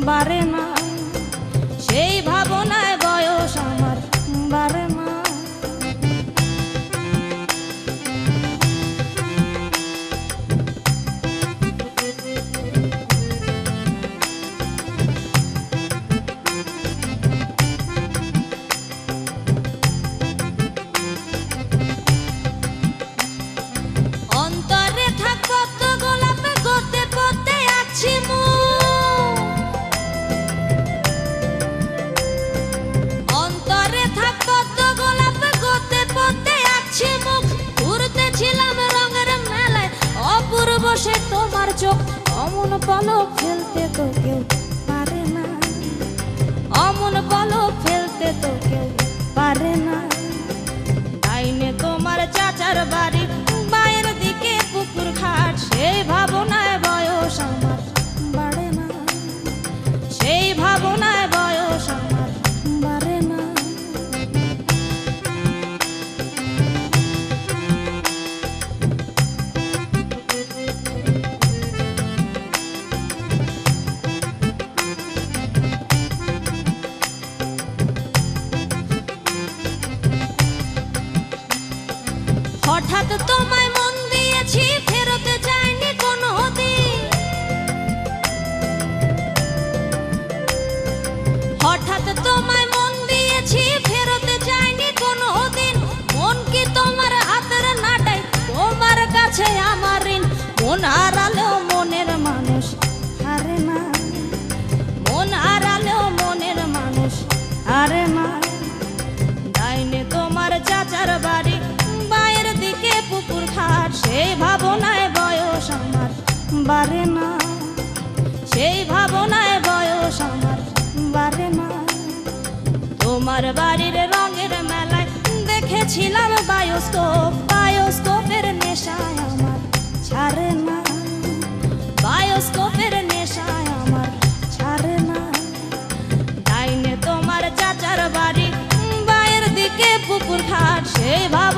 বাড়ে না, সেই ভাবনায় বয়স আমার বাড়ে না। অন্তরে থাক কত গোলাপ গতে পথে আছি অন্তরে থাক কত গোলাপ গতে পথে আছি মুখ ঘুরতেছিলাম রঙের মেলায় অপূর্ব সে তোমার চোখ অমন পলক ফেলতে তো কেউ পারে না, অমন পলক ফেলতে তো কেউ পারে না। ডাইনে তোমার চাচার বাড়ি মায়ের দিকে পুকুর ঘাট সেই ভাবনায় বয়স আমার বাড়ে না, সেই ভাবনায় বয়স আমার বাড়ে না। হঠাৎ তোমায় মন দিয়েছি ফেরতে যায়নি কোনো দিন, হঠাৎ তোমায় মন দিয়েছি ফেরতে যায়নি কোনো দিন। মন কি তোমার হাতের নাটাই তোমার কাছে আমার ঋণ, মন হারালেও মনের মানুষ হারে না, মন হারালেও মনের মানুষ হারে না। ডাইনে তোমার চাচার বাড়ি মায়ের দিকে পুকুর ঘাট সেই ভাবনায় বয়স আমার বাড়ে না, সেই ভাবনায় বয়স আমার বাড়ে না। তোমার বাড়ির রঙের মেলায় দেখেছিলাম বায়োস্কোপ, বায়োস্কোপের নেশায় আমার ছাড়ে না, বায়োস্কোপের নেশায় আমার ছাড়ে না। ডাইনে তোমার চাচার বাড়ি মায়ের দিকে পুকুর ঘাট সেই ভাব